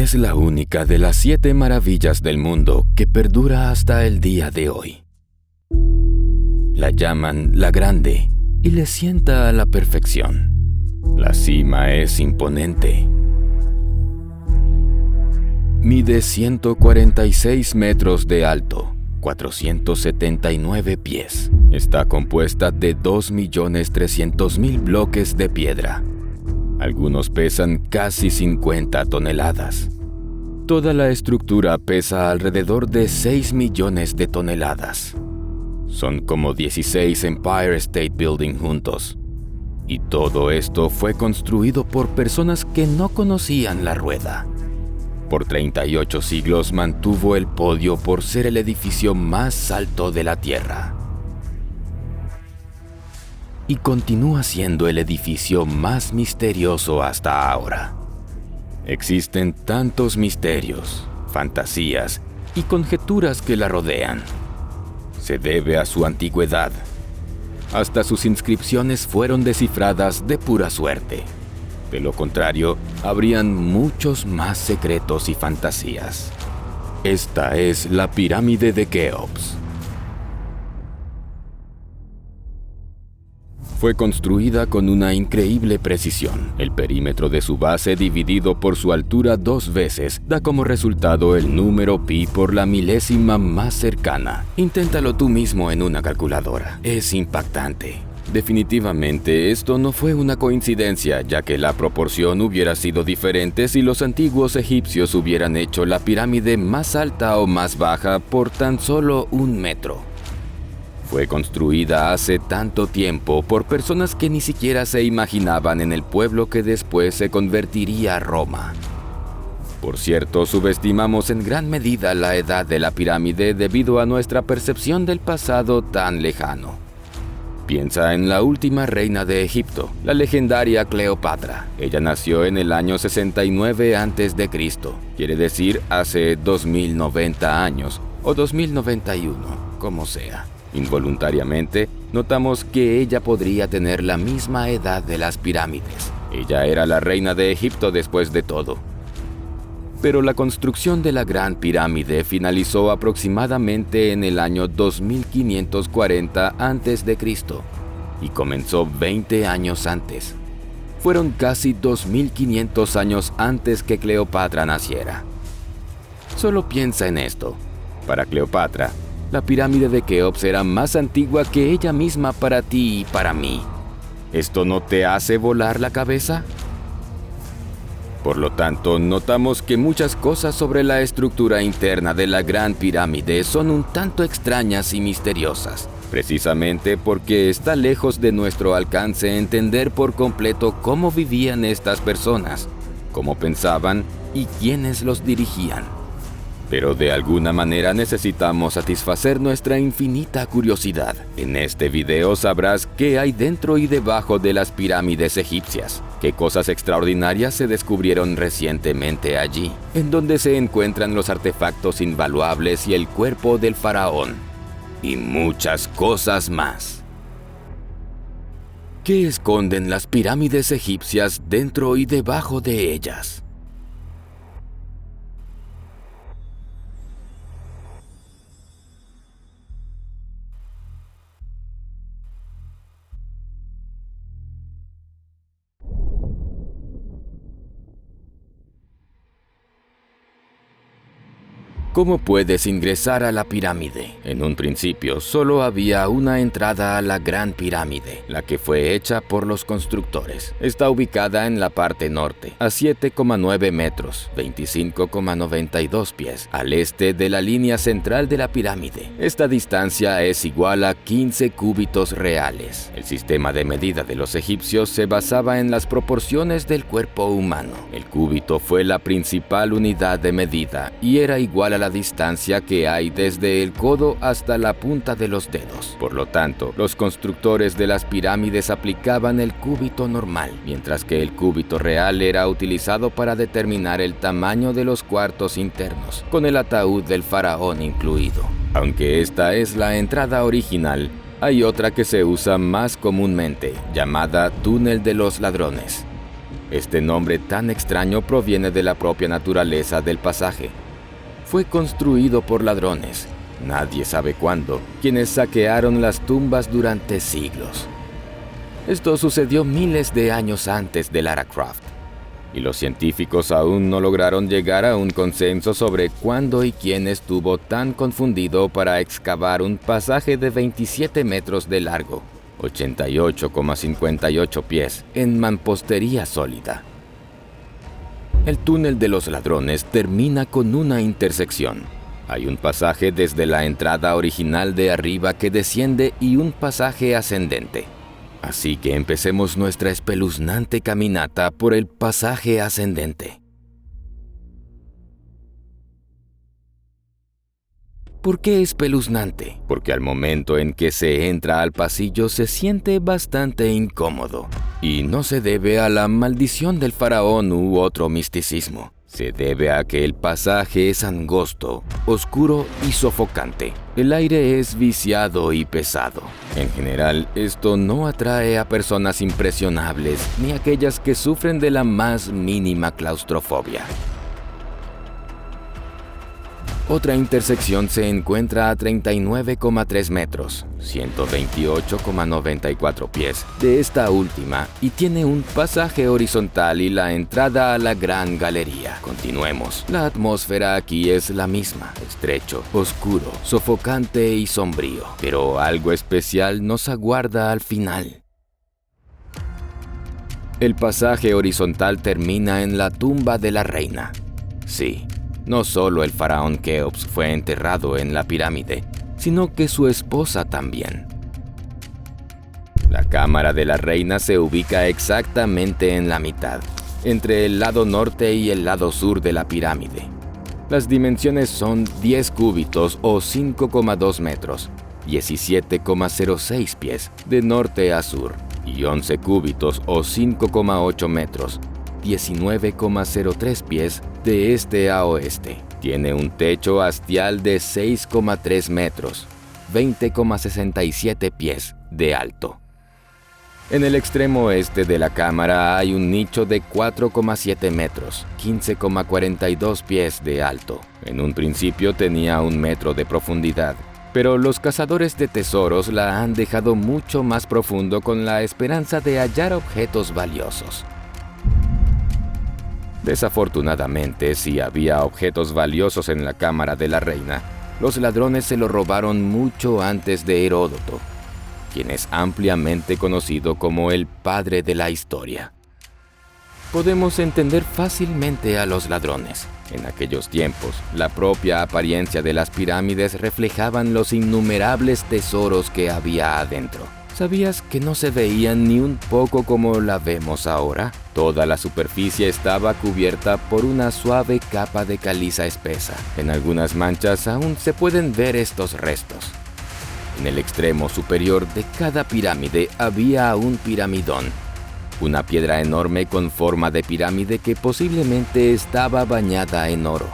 Es la única de las 7 maravillas del mundo que perdura hasta el día de hoy. La llaman la Grande y le sienta a la perfección. La cima es imponente. Mide 146 metros de alto, 479 pies. Está compuesta de 2.300.000 bloques de piedra. Algunos pesan casi 50 toneladas. Toda la estructura pesa alrededor de 6 millones de toneladas. Son como 16 Empire State Building juntos. Y todo esto fue construido por personas que no conocían la rueda. Por 38 siglos mantuvo el podio por ser el edificio más alto de la Tierra. Y continúa siendo el edificio más misterioso hasta ahora. Existen tantos misterios, fantasías y conjeturas que la rodean. Se debe a su antigüedad. Hasta sus inscripciones fueron descifradas de pura suerte. De lo contrario, habrían muchos más secretos y fantasías. Esta es la pirámide de Keops. Fue construida con una increíble precisión. El perímetro de su base, dividido por su altura 2 veces, da como resultado el número pi por la milésima más cercana. Inténtalo tú mismo en una calculadora. Es impactante. Definitivamente, esto no fue una coincidencia, ya que la proporción hubiera sido diferente si los antiguos egipcios hubieran hecho la pirámide más alta o más baja por tan solo 1 metro. Fue construida hace tanto tiempo por personas que ni siquiera se imaginaban en el pueblo que después se convertiría a Roma. Por cierto, subestimamos en gran medida la edad de la pirámide debido a nuestra percepción del pasado tan lejano. Piensa en la última reina de Egipto, la legendaria Cleopatra. Ella nació en el año 69 a.C., quiere decir hace 2090 años o 2091, como sea. Involuntariamente, notamos que ella podría tener la misma edad de las pirámides. Ella era la reina de Egipto después de todo. Pero la construcción de la Gran Pirámide finalizó aproximadamente en el año 2540 a.C. y comenzó 20 años antes. Fueron casi 2500 años antes que Cleopatra naciera. Solo piensa en esto. Para Cleopatra, la pirámide de Keops era más antigua que ella misma para ti y para mí. ¿Esto no te hace volar la cabeza? Por lo tanto, notamos que muchas cosas sobre la estructura interna de la Gran Pirámide son un tanto extrañas y misteriosas, precisamente porque está lejos de nuestro alcance entender por completo cómo vivían estas personas, cómo pensaban y quiénes los dirigían. Pero de alguna manera necesitamos satisfacer nuestra infinita curiosidad. En este video sabrás qué hay dentro y debajo de las pirámides egipcias, qué cosas extraordinarias se descubrieron recientemente allí, en donde se encuentran los artefactos invaluables y el cuerpo del faraón, y muchas cosas más. ¿Qué esconden las pirámides egipcias dentro y debajo de ellas? ¿Cómo puedes ingresar a la pirámide? En un principio, solo había una entrada a la Gran Pirámide, la que fue hecha por los constructores. Está ubicada en la parte norte, a 7,9 metros, 25,92 pies, al este de la línea central de la pirámide. Esta distancia es igual a 15 cúbitos reales. El sistema de medida de los egipcios se basaba en las proporciones del cuerpo humano. El cúbito fue la principal unidad de medida y era igual a la distancia que hay desde el codo hasta la punta de los dedos. Por lo tanto, los constructores de las pirámides aplicaban el cúbito normal, mientras que el cúbito real era utilizado para determinar el tamaño de los cuartos internos, con el ataúd del faraón incluido. Aunque esta es la entrada original, hay otra que se usa más comúnmente, llamada túnel de los ladrones. Este nombre tan extraño proviene de la propia naturaleza del pasaje. Fue construido por ladrones, nadie sabe cuándo, quienes saquearon las tumbas durante siglos. Esto sucedió miles de años antes de Lara Croft, y los científicos aún no lograron llegar a un consenso sobre cuándo y quién estuvo tan confundido para excavar un pasaje de 27 metros de largo, 88,58 pies, en mampostería sólida. El túnel de los ladrones termina con una intersección. Hay un pasaje desde la entrada original de arriba que desciende y un pasaje ascendente. Así que empecemos nuestra espeluznante caminata por el pasaje ascendente. ¿Por qué espeluznante? Porque al momento en que se entra al pasillo se siente bastante incómodo. Y no se debe a la maldición del faraón u otro misticismo. Se debe a que el pasaje es angosto, oscuro y sofocante. El aire es viciado y pesado. En general, esto no atrae a personas impresionables ni a aquellas que sufren de la más mínima claustrofobia. Otra intersección se encuentra a 39,3 metros, 128,94 pies de esta última y tiene un pasaje horizontal y la entrada a la gran galería. Continuemos. La atmósfera aquí es la misma, estrecho, oscuro, sofocante y sombrío, pero algo especial nos aguarda al final. El pasaje horizontal termina en la tumba de la reina. Sí. No solo el faraón Keops fue enterrado en la pirámide, sino que su esposa también. La cámara de la reina se ubica exactamente en la mitad, entre el lado norte y el lado sur de la pirámide. Las dimensiones son 10 cúbitos o 5,2 metros, 17,06 pies de norte a sur, y 11 cúbitos o 5,8 metros, 19,03 pies de este a oeste. Tiene un techo hastial de 6,3 metros, 20,67 pies de alto. En el extremo oeste de la cámara hay un nicho de 4,7 metros, 15,42 pies de alto. En un principio tenía 1 metro de profundidad, pero los cazadores de tesoros la han dejado mucho más profundo con la esperanza de hallar objetos valiosos. Desafortunadamente, si había objetos valiosos en la cámara de la reina, los ladrones se lo robaron mucho antes de Heródoto, quien es ampliamente conocido como el padre de la historia. Podemos entender fácilmente a los ladrones. En aquellos tiempos, la propia apariencia de las pirámides reflejaban los innumerables tesoros que había adentro. ¿Sabías que no se veían ni un poco como la vemos ahora? Toda la superficie estaba cubierta por una suave capa de caliza espesa. En algunas manchas aún se pueden ver estos restos. En el extremo superior de cada pirámide había un piramidón, una piedra enorme con forma de pirámide que posiblemente estaba bañada en oro.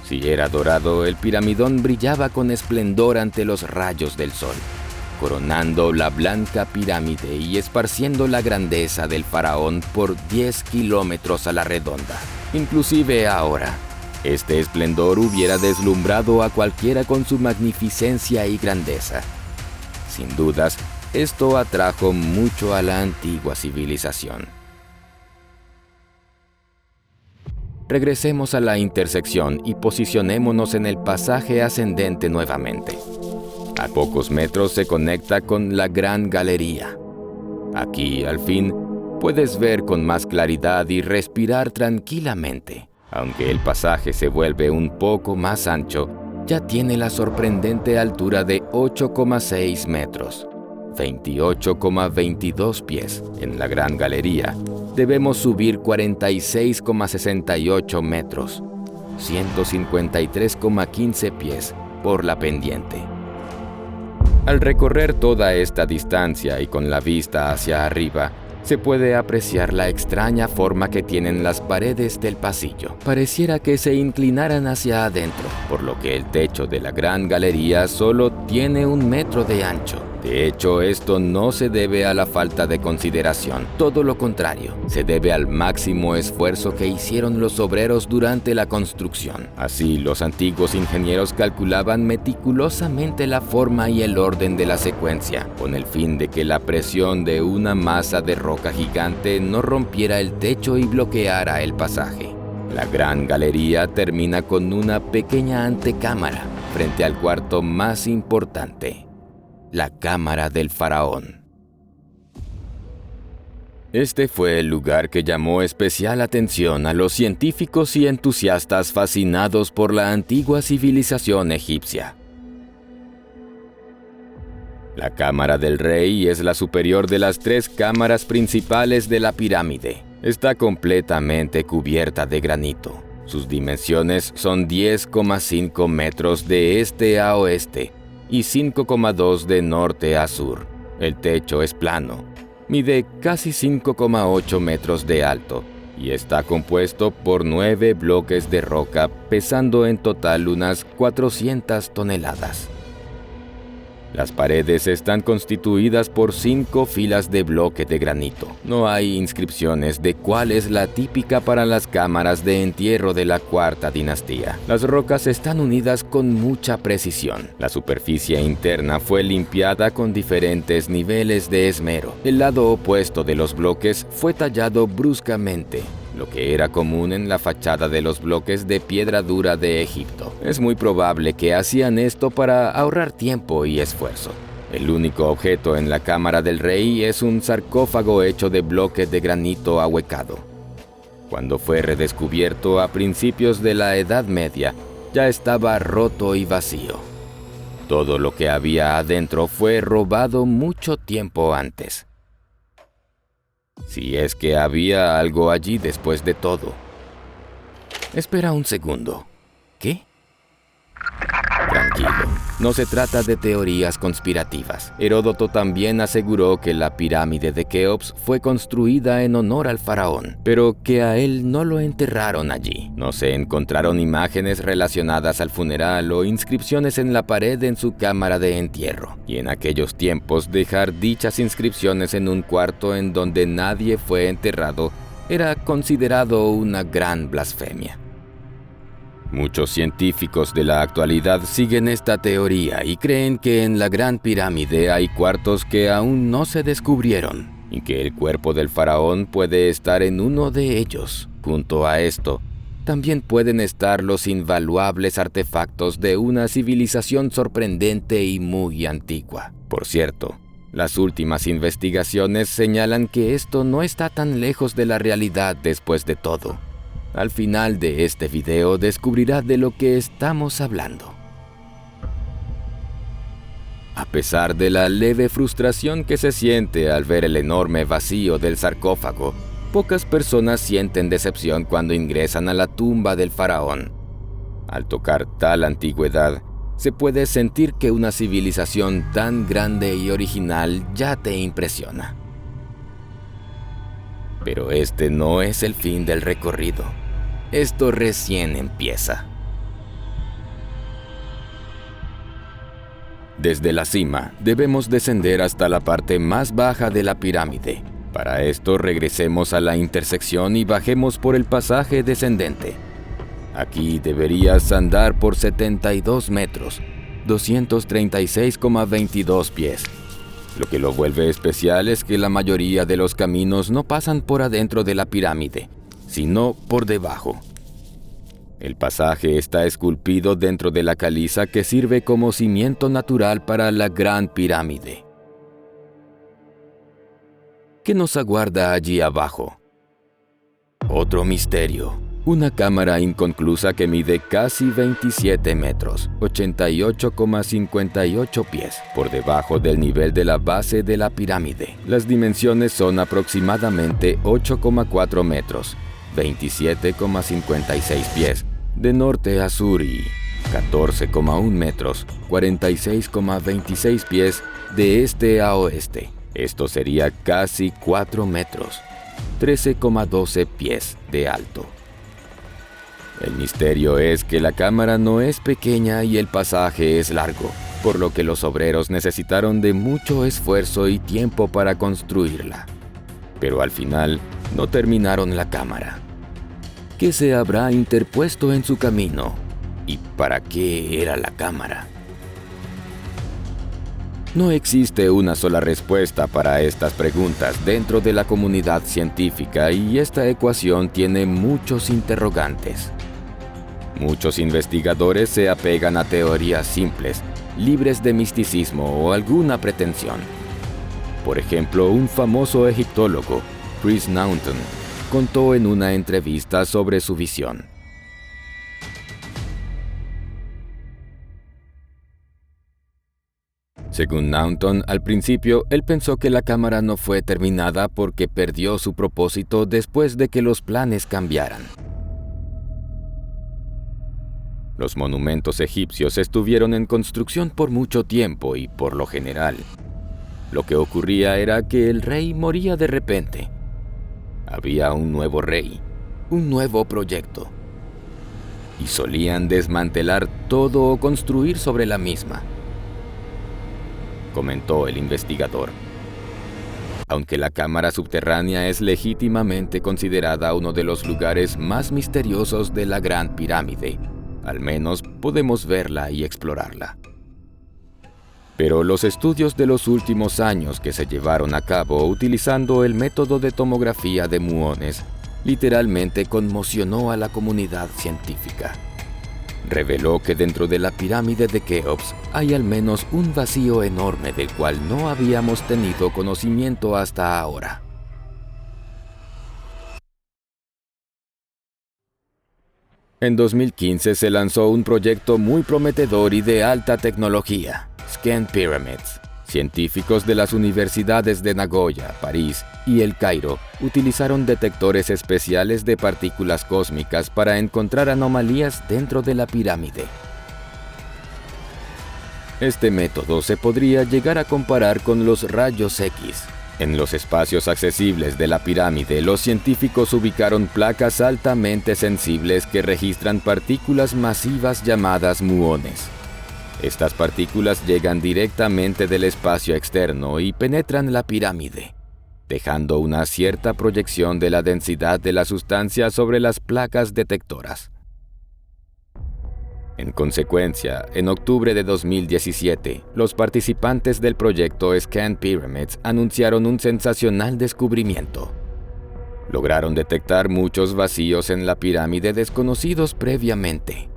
Si era dorado, el piramidón brillaba con esplendor ante los rayos del sol, coronando la blanca pirámide y esparciendo la grandeza del faraón por 10 kilómetros a la redonda. Inclusive ahora, este esplendor hubiera deslumbrado a cualquiera con su magnificencia y grandeza. Sin dudas, esto atrajo mucho a la antigua civilización. Regresemos a la intersección y posicionémonos en el pasaje ascendente nuevamente. A pocos metros se conecta con la gran galería. Aquí, al fin, puedes ver con más claridad y respirar tranquilamente. Aunque el pasaje se vuelve un poco más ancho, ya tiene la sorprendente altura de 8,6 metros, 28,22 pies. En la gran galería, debemos subir 46,68 metros, 153,15 pies por la pendiente. Al recorrer toda esta distancia y con la vista hacia arriba, se puede apreciar la extraña forma que tienen las paredes del pasillo. Pareciera que se inclinaran hacia adentro, por lo que el techo de la gran galería solo tiene 1 metro de ancho. De hecho, esto no se debe a la falta de consideración, todo lo contrario, se debe al máximo esfuerzo que hicieron los obreros durante la construcción. Así, los antiguos ingenieros calculaban meticulosamente la forma y el orden de la secuencia, con el fin de que la presión de una masa de roca gigante no rompiera el techo y bloqueara el pasaje. La gran galería termina con una pequeña antecámara frente al cuarto más importante, la cámara del faraón. Este fue el lugar que llamó especial atención a los científicos y entusiastas fascinados por la antigua civilización egipcia. La cámara del rey es la superior de las 3 cámaras principales de la pirámide. Está completamente cubierta de granito. Sus dimensiones son 10,5 metros de este a oeste y 5,2 de norte a sur. El techo es plano, mide casi 5,8 metros de alto y está compuesto por 9 bloques de roca pesando en total unas 400 toneladas. Las paredes están constituidas por 5 filas de bloque de granito. No hay inscripciones de cuál es la típica para las cámaras de entierro de la cuarta dinastía. Las rocas están unidas con mucha precisión. La superficie interna fue limpiada con diferentes niveles de esmero. El lado opuesto de los bloques fue tallado bruscamente, lo que era común en la fachada de los bloques de piedra dura de Egipto. Es muy probable que hacían esto para ahorrar tiempo y esfuerzo. El único objeto en la cámara del rey es un sarcófago hecho de bloques de granito ahuecado. Cuando fue redescubierto a principios de la Edad Media, ya estaba roto y vacío. Todo lo que había adentro fue robado mucho tiempo antes. Si es que había algo allí después de todo. Espera un segundo. ¿Qué? Tranquilo, no se trata de teorías conspirativas. Heródoto también aseguró que la pirámide de Keops fue construida en honor al faraón, pero que a él no lo enterraron allí. No se encontraron imágenes relacionadas al funeral o inscripciones en la pared en su cámara de entierro. Y en aquellos tiempos, dejar dichas inscripciones en un cuarto en donde nadie fue enterrado era considerado una gran blasfemia. Muchos científicos de la actualidad siguen esta teoría y creen que en la Gran Pirámide hay cuartos que aún no se descubrieron y que el cuerpo del faraón puede estar en uno de ellos. Junto a esto, también pueden estar los invaluables artefactos de una civilización sorprendente y muy antigua. Por cierto, las últimas investigaciones señalan que esto no está tan lejos de la realidad después de todo. Al final de este video descubrirá de lo que estamos hablando. A pesar de la leve frustración que se siente al ver el enorme vacío del sarcófago, pocas personas sienten decepción cuando ingresan a la tumba del faraón. Al tocar tal antigüedad, se puede sentir que una civilización tan grande y original ya te impresiona. Pero este no es el fin del recorrido. Esto recién empieza. Desde la cima, debemos descender hasta la parte más baja de la pirámide. Para esto, regresemos a la intersección y bajemos por el pasaje descendente. Aquí deberías andar por 72 metros, 236,22 pies. Lo que lo vuelve especial es que la mayoría de los caminos no pasan por adentro de la pirámide, sino por debajo. El pasaje está esculpido dentro de la caliza que sirve como cimiento natural para la Gran Pirámide. ¿Qué nos aguarda allí abajo? Otro misterio. Una cámara inconclusa que mide casi 27 metros, 88,58 pies, por debajo del nivel de la base de la pirámide. Las dimensiones son aproximadamente 8,4 metros, 27,56 pies, de norte a sur y 14,1 metros, 46,26 pies, de este a oeste. Esto sería casi 4 metros, 13,12 pies de alto. El misterio es que la cámara no es pequeña y el pasaje es largo. por lo que los obreros necesitaron de mucho esfuerzo y tiempo para construirla. Pero al final no terminaron la cámara. ¿Qué se habrá interpuesto en su camino? ¿Y para qué era la cámara? No existe una sola respuesta para estas preguntas dentro de la comunidad científica y esta ecuación tiene muchos interrogantes. Muchos investigadores se apegan a teorías simples, libres de misticismo o alguna pretensión. Por ejemplo, un famoso egiptólogo, Chris Naunton, contó en una entrevista sobre su visión. Según Naunton, al principio, él pensó que la cámara no fue terminada porque perdió su propósito después de que los planes cambiaran. Los monumentos egipcios estuvieron en construcción por mucho tiempo y, por lo general, lo que ocurría era que el rey moría de repente. Había un nuevo rey, un nuevo proyecto, y solían desmantelar todo o construir sobre la misma, comentó el investigador. Aunque la cámara subterránea es legítimamente considerada uno de los lugares más misteriosos de la Gran Pirámide, al menos podemos verla y explorarla. Pero los estudios de los últimos años que se llevaron a cabo utilizando el método de tomografía de muones literalmente conmocionó a la comunidad científica. Reveló que dentro de la pirámide de Keops hay al menos un vacío enorme del cual no habíamos tenido conocimiento hasta ahora. En 2015 se lanzó un proyecto muy prometedor y de alta tecnología, Scan Pyramids. Científicos de las universidades de Nagoya, París y El Cairo utilizaron detectores especiales de partículas cósmicas para encontrar anomalías dentro de la pirámide. Este método se podría llegar a comparar con los rayos X. En los espacios accesibles de la pirámide, los científicos ubicaron placas altamente sensibles que registran partículas masivas llamadas muones. Estas partículas llegan directamente del espacio externo y penetran la pirámide, dejando una cierta proyección de la densidad de la sustancia sobre las placas detectoras. En consecuencia, en octubre de 2017, los participantes del proyecto Scan Pyramids anunciaron un sensacional descubrimiento. Lograron detectar muchos vacíos en la pirámide desconocidos previamente.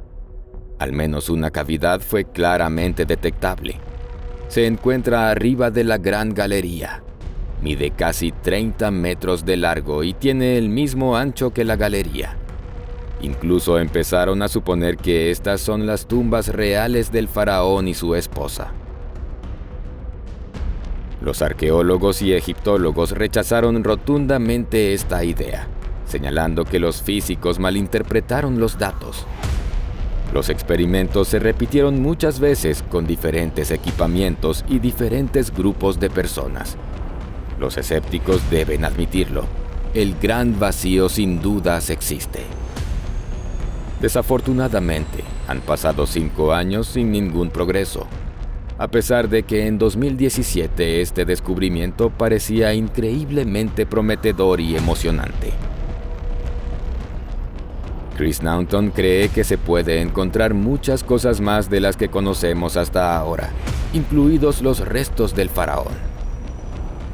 Al menos una cavidad fue claramente detectable. Se encuentra arriba de la Gran Galería. Mide casi 30 metros de largo y tiene el mismo ancho que la galería. Incluso empezaron a suponer que estas son las tumbas reales del faraón y su esposa. Los arqueólogos y egiptólogos rechazaron rotundamente esta idea, señalando que los físicos malinterpretaron los datos. Los experimentos se repitieron muchas veces con diferentes equipamientos y diferentes grupos de personas. Los escépticos deben admitirlo. El gran vacío sin dudas existe. Desafortunadamente, han pasado 5 años sin ningún progreso, a pesar de que en 2017 este descubrimiento parecía increíblemente prometedor y emocionante. Chris Naunton cree que se puede encontrar muchas cosas más de las que conocemos hasta ahora, incluidos los restos del faraón.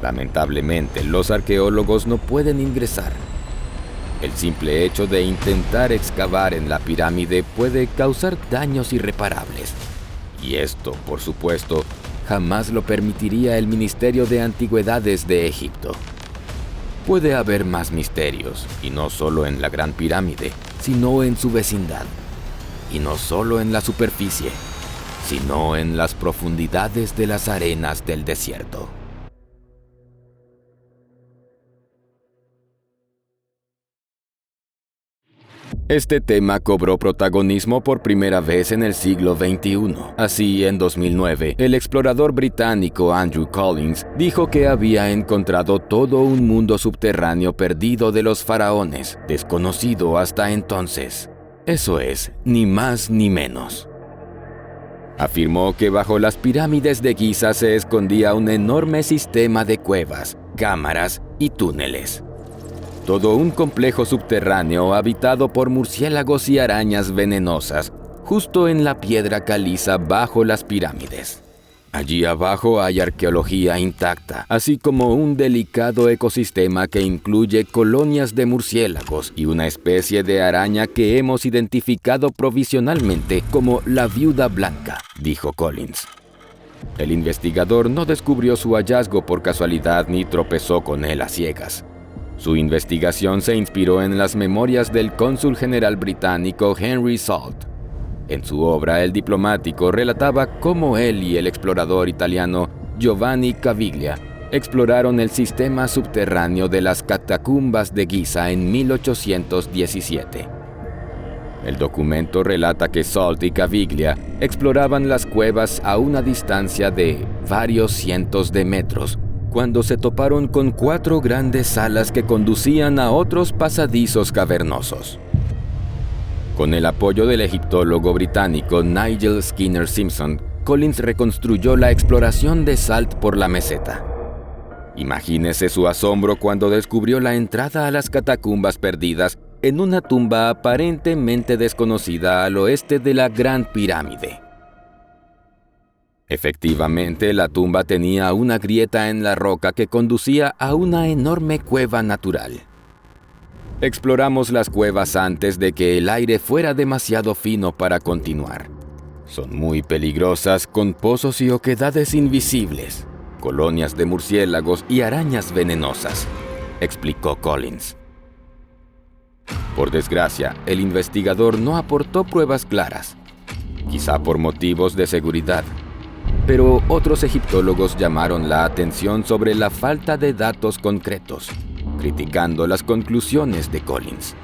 Lamentablemente, los arqueólogos no pueden ingresar. El simple hecho de intentar excavar en la pirámide puede causar daños irreparables. Y esto, por supuesto, jamás lo permitiría el Ministerio de Antigüedades de Egipto. Puede haber más misterios, y no solo en la Gran Pirámide, sino en su vecindad. Y no solo en la superficie, sino en las profundidades de las arenas del desierto. Este tema cobró protagonismo por primera vez en el siglo XXI. Así, en 2009, el explorador británico Andrew Collins dijo que había encontrado todo un mundo subterráneo perdido de los faraones, desconocido hasta entonces. Eso es, ni más ni menos. Afirmó que bajo las pirámides de Giza se escondía un enorme sistema de cuevas, cámaras y túneles. Todo un complejo subterráneo habitado por murciélagos y arañas venenosas, justo en la piedra caliza bajo las pirámides. Allí abajo hay arqueología intacta, así como un delicado ecosistema que incluye colonias de murciélagos y una especie de araña que hemos identificado provisionalmente como la viuda blanca, dijo Collins. El investigador no descubrió su hallazgo por casualidad ni tropezó con él a ciegas. Su investigación se inspiró en las memorias del cónsul general británico Henry Salt. En su obra, el diplomático relataba cómo él y el explorador italiano Giovanni Caviglia exploraron el sistema subterráneo de las catacumbas de Giza en 1817. El documento relata que Salt y Caviglia exploraban las cuevas a una distancia de varios cientos de metros, cuando se toparon con 4 grandes salas que conducían a otros pasadizos cavernosos. Con el apoyo del egiptólogo británico Nigel Skinner Simpson, Collins reconstruyó la exploración de Salt por la meseta. Imagínese su asombro cuando descubrió la entrada a las catacumbas perdidas en una tumba aparentemente desconocida al oeste de la Gran Pirámide. Efectivamente, la tumba tenía una grieta en la roca que conducía a una enorme cueva natural. Exploramos las cuevas antes de que el aire fuera demasiado fino para continuar. Son muy peligrosas, con pozos y oquedades invisibles, colonias de murciélagos y arañas venenosas, explicó Collins. Por desgracia, el investigador no aportó pruebas claras, quizá por motivos de seguridad, pero otros egiptólogos llamaron la atención sobre la falta de datos concretos, criticando las conclusiones de Collins.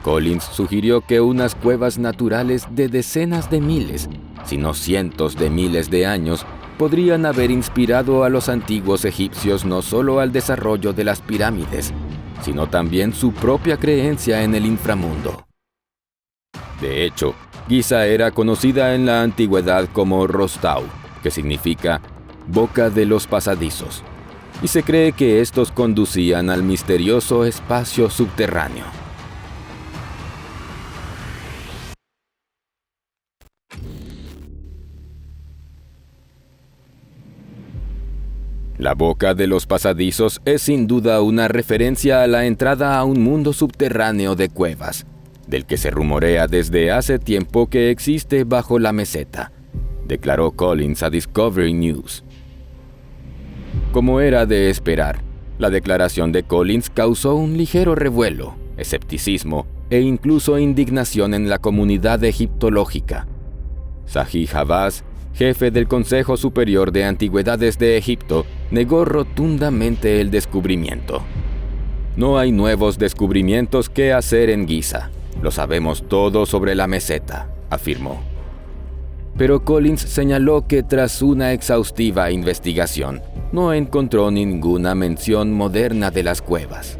Collins sugirió que unas cuevas naturales de decenas de miles, si no cientos de miles de años, podrían haber inspirado a los antiguos egipcios no solo al desarrollo de las pirámides, sino también su propia creencia en el inframundo. De hecho, Giza era conocida en la antigüedad como Rostau, que significa boca de los pasadizos, y se cree que estos conducían al misterioso espacio subterráneo. La boca de los pasadizos es sin duda una referencia a la entrada a un mundo subterráneo de cuevas, del que se rumorea desde hace tiempo que existe bajo la meseta, declaró Collins a Discovery News. Como era de esperar, la declaración de Collins causó un ligero revuelo, escepticismo e incluso indignación en la comunidad egiptológica. Zahi Hawass, jefe del Consejo Superior de Antigüedades de Egipto, negó rotundamente el descubrimiento. No hay nuevos descubrimientos que hacer en Giza. Lo sabemos todo sobre la meseta, afirmó. Pero Collins señaló que tras una exhaustiva investigación, no encontró ninguna mención moderna de las cuevas.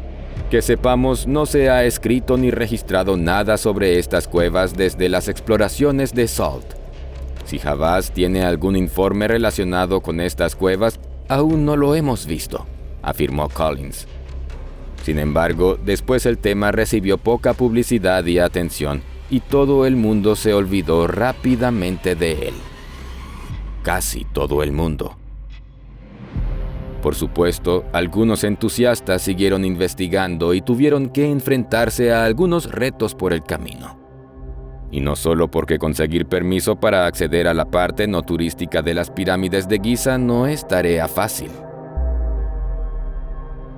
Que sepamos, no se ha escrito ni registrado nada sobre estas cuevas desde las exploraciones de Salt. Si Hawass tiene algún informe relacionado con estas cuevas, aún no lo hemos visto, afirmó Collins. Sin embargo, después el tema recibió poca publicidad y atención, y todo el mundo se olvidó rápidamente de él. Casi todo el mundo. Por supuesto, algunos entusiastas siguieron investigando y tuvieron que enfrentarse a algunos retos por el camino. Y no solo porque conseguir permiso para acceder a la parte no turística de las pirámides de Giza no es tarea fácil.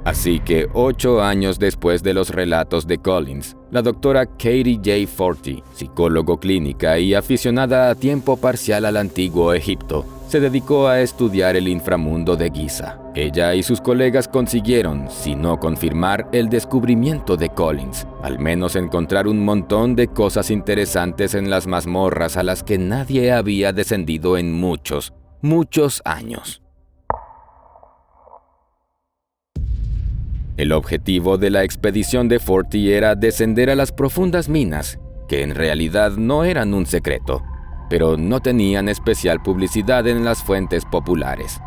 Así que 8 años después de los relatos de Collins, la doctora Katie J. Forti, psicólogo clínica y aficionada a tiempo parcial al antiguo Egipto, se dedicó a estudiar el inframundo de Giza. Ella y sus colegas consiguieron, si no confirmar, el descubrimiento de Collins, al menos encontrar un montón de cosas interesantes en las mazmorras a las que nadie había descendido en muchos años. El objetivo de la expedición de Forti era descender a las profundas minas, que en realidad no eran un secreto. pero no tenían especial publicidad en las fuentes populares.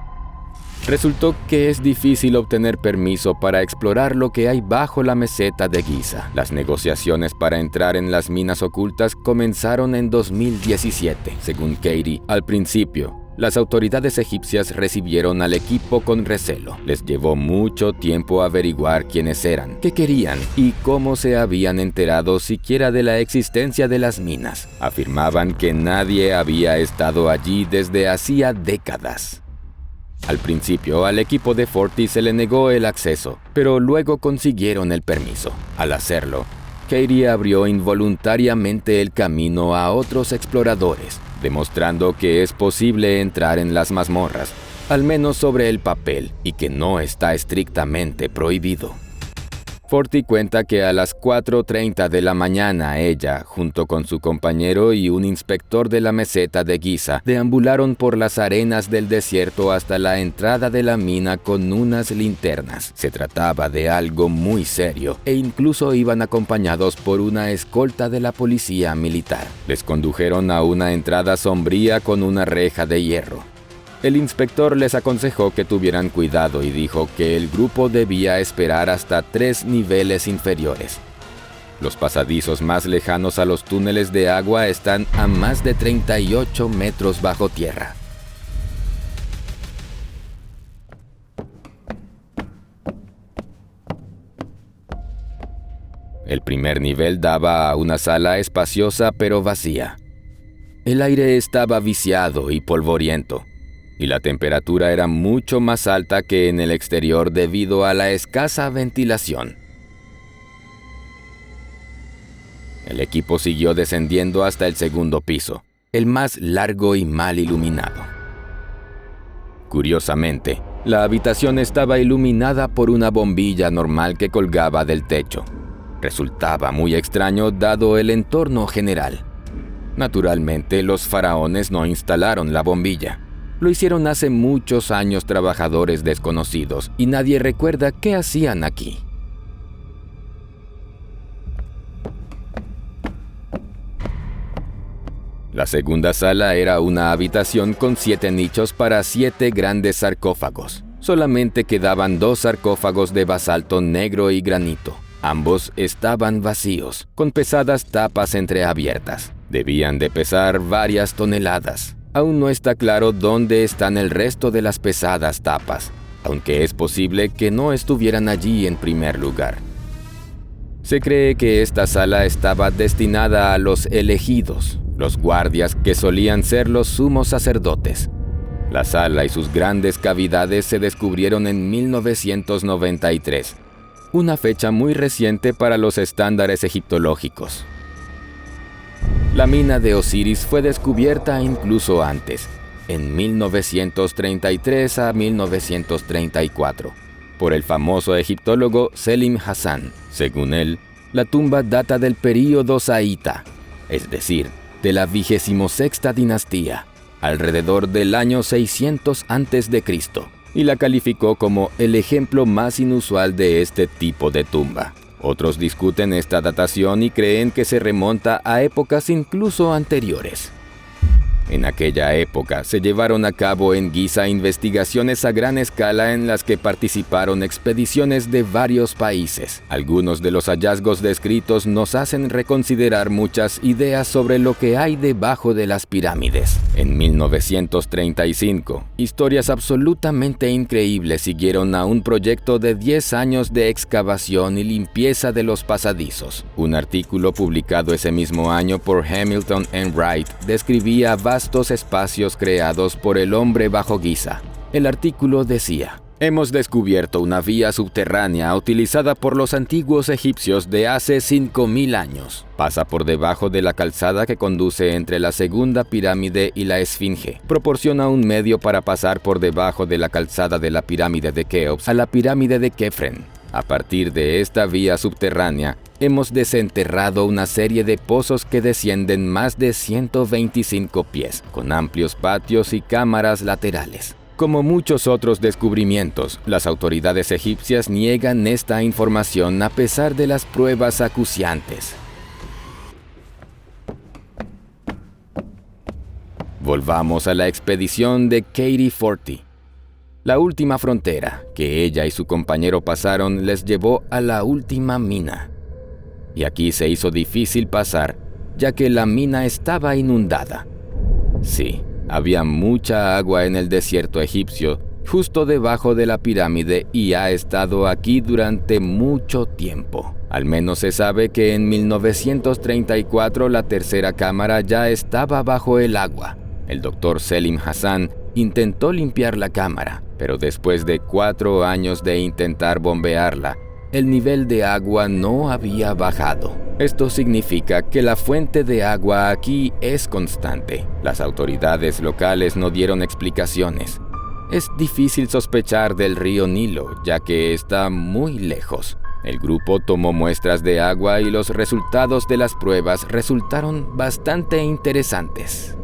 Resultó que es difícil obtener permiso para explorar lo que hay bajo la meseta de Giza. Las negociaciones para entrar en las minas ocultas comenzaron en 2017. Según Katie, al principio, las autoridades egipcias recibieron al equipo con recelo. Les llevó mucho tiempo averiguar quiénes eran, qué querían y cómo se habían enterado siquiera de la existencia de las minas. Afirmaban que nadie había estado allí desde hacía décadas. Al principio, al equipo de Forti se le negó el acceso, pero luego consiguieron el permiso. Al hacerlo, Katie abrió involuntariamente el camino a otros exploradores, demostrando que es posible entrar en las mazmorras, al menos sobre el papel, y que no está estrictamente prohibido. Forti cuenta que a las 4:30 de la mañana ella, junto con su compañero y un inspector de la meseta de Giza, deambularon por las arenas del desierto hasta la entrada de la mina con unas linternas. Se trataba de algo muy serio e incluso iban acompañados por una escolta de la policía militar. Les condujeron a una entrada sombría con una reja de hierro. El inspector les aconsejó que tuvieran cuidado y dijo que el grupo debía esperar hasta 3 niveles inferiores. Los pasadizos más lejanos a los túneles de agua están a más de 38 metros bajo tierra. El primer nivel daba a una sala espaciosa pero vacía. El aire estaba viciado y polvoriento, y la temperatura era mucho más alta que en el exterior debido a la escasa ventilación. El equipo siguió descendiendo hasta el segundo piso, el más largo y mal iluminado. Curiosamente, la habitación estaba iluminada por una bombilla normal que colgaba del techo. Resultaba muy extraño dado el entorno general. Naturalmente, los faraones no instalaron la bombilla. Lo hicieron hace muchos años trabajadores desconocidos y nadie recuerda qué hacían aquí. La segunda sala era una habitación con 7 nichos para 7 grandes sarcófagos. Solamente quedaban 2 sarcófagos de basalto negro y granito. Ambos estaban vacíos, con pesadas tapas entreabiertas. Debían de pesar varias toneladas. Aún no está claro dónde están el resto de las pesadas tapas, aunque es posible que no estuvieran allí en primer lugar. Se cree que esta sala estaba destinada a los elegidos, los guardias que solían ser los sumos sacerdotes. La sala y sus grandes cavidades se descubrieron en 1993, una fecha muy reciente para los estándares egiptológicos. La mina de Osiris fue descubierta incluso antes, en 1933 a 1934, por el famoso egiptólogo Selim Hassan. Según él, la tumba data del período saíta, es decir, de la 26ª dinastía, alrededor del año 600 a.C., y la calificó como el ejemplo más inusual de este tipo de tumba. Otros discuten esta datación y creen que se remonta a épocas incluso anteriores. En aquella época se llevaron a cabo en Giza investigaciones a gran escala en las que participaron expediciones de varios países. Algunos de los hallazgos descritos nos hacen reconsiderar muchas ideas sobre lo que hay debajo de las pirámides. En 1935, historias absolutamente increíbles siguieron a un proyecto de 10 años de excavación y limpieza de los pasadizos. Un artículo publicado ese mismo año por Hamilton and Wright describía vastos espacios creados por el hombre bajo Giza. El artículo decía: hemos descubierto una vía subterránea utilizada por los antiguos egipcios de hace 5000 años. Pasa por debajo de la calzada que conduce entre la segunda pirámide y la Esfinge. Proporciona un medio para pasar por debajo de la calzada de la pirámide de Keops a la pirámide de Kefren. A partir de esta vía subterránea, hemos desenterrado una serie de pozos que descienden más de 125 pies, con amplios patios y cámaras laterales. Como muchos otros descubrimientos, las autoridades egipcias niegan esta información a pesar de las pruebas acuciantes. Volvamos a la expedición de Katie Forty. La última frontera que ella y su compañero pasaron les llevó a la última mina. Y aquí se hizo difícil pasar, ya que la mina estaba inundada. Sí, había mucha agua en el desierto egipcio, justo debajo de la pirámide, y ha estado aquí durante mucho tiempo. Al menos se sabe que en 1934 la tercera cámara ya estaba bajo el agua. El doctor Selim Hassan intentó limpiar la cámara, pero después de 4 años de intentar bombearla, el nivel de agua no había bajado. Esto significa que la fuente de agua aquí es constante. Las autoridades locales no dieron explicaciones. Es difícil sospechar del río Nilo, ya que está muy lejos. El grupo tomó muestras de agua y los resultados de las pruebas resultaron bastante interesantes.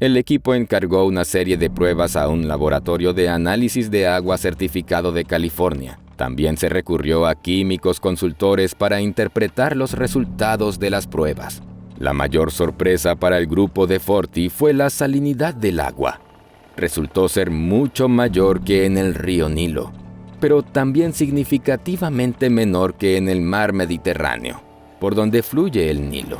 El equipo encargó una serie de pruebas a un laboratorio de análisis de agua certificado de California. También se recurrió a químicos consultores para interpretar los resultados de las pruebas. La mayor sorpresa para el grupo de Forty fue la salinidad del agua. Resultó ser mucho mayor que en el río Nilo, pero también significativamente menor que en el mar Mediterráneo, por donde fluye el Nilo.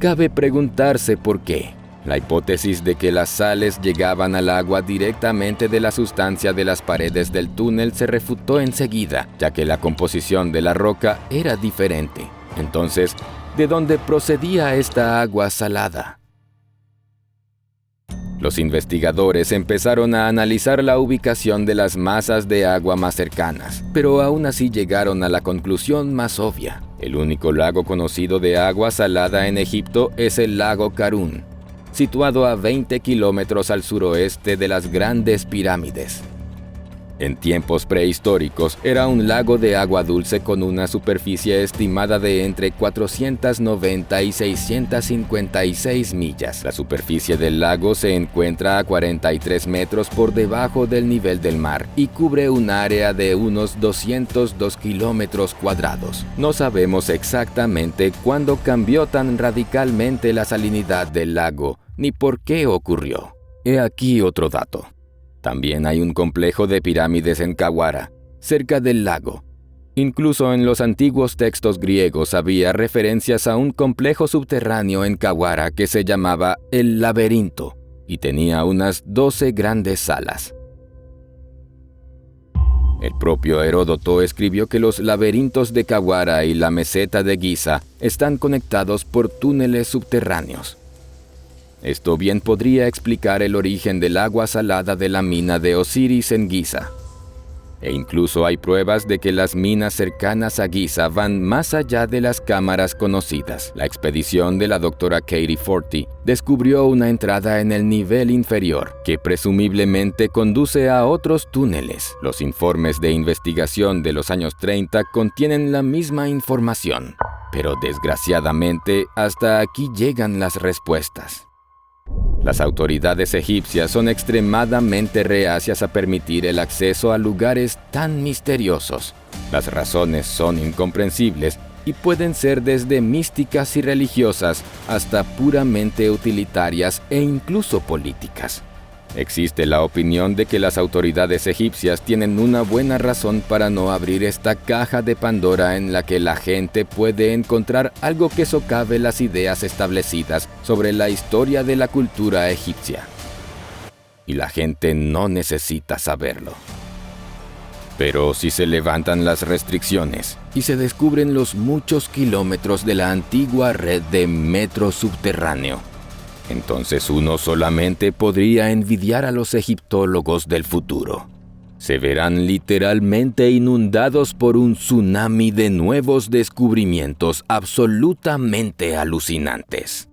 Cabe preguntarse por qué. La hipótesis de que las sales llegaban al agua directamente de la sustancia de las paredes del túnel se refutó enseguida, ya que la composición de la roca era diferente. Entonces, ¿de dónde procedía esta agua salada? Los investigadores empezaron a analizar la ubicación de las masas de agua más cercanas, pero aún así llegaron a la conclusión más obvia. El único lago conocido de agua salada en Egipto es el lago Karún, situado a 20 kilómetros al suroeste de las grandes pirámides. En tiempos prehistóricos, era un lago de agua dulce con una superficie estimada de entre 490 y 656 millas. La superficie del lago se encuentra a 43 metros por debajo del nivel del mar y cubre un área de unos 202 kilómetros cuadrados. No sabemos exactamente cuándo cambió tan radicalmente la salinidad del lago, ni por qué ocurrió. He aquí otro dato. También hay un complejo de pirámides en Khawara, cerca del lago. Incluso en los antiguos textos griegos había referencias a un complejo subterráneo en Khawara que se llamaba el Laberinto y tenía unas 12 grandes salas. El propio Heródoto escribió que los laberintos de Khawara y la meseta de Giza están conectados por túneles subterráneos. Esto bien podría explicar el origen del agua salada de la mina de Osiris en Giza. E incluso hay pruebas de que las minas cercanas a Giza van más allá de las cámaras conocidas. La expedición de la doctora Katie Forty descubrió una entrada en el nivel inferior, que presumiblemente conduce a otros túneles. Los informes de investigación de los años 30 contienen la misma información, pero desgraciadamente hasta aquí llegan las respuestas. Las autoridades egipcias son extremadamente reacias a permitir el acceso a lugares tan misteriosos. Las razones son incomprensibles y pueden ser desde místicas y religiosas hasta puramente utilitarias e incluso políticas. Existe la opinión de que las autoridades egipcias tienen una buena razón para no abrir esta caja de Pandora en la que la gente puede encontrar algo que socave las ideas establecidas sobre la historia de la cultura egipcia. Y la gente no necesita saberlo. Pero si se levantan las restricciones y se descubren los muchos kilómetros de la antigua red de metro subterráneo, entonces uno solamente podría envidiar a los egiptólogos del futuro. Se verán literalmente inundados por un tsunami de nuevos descubrimientos absolutamente alucinantes.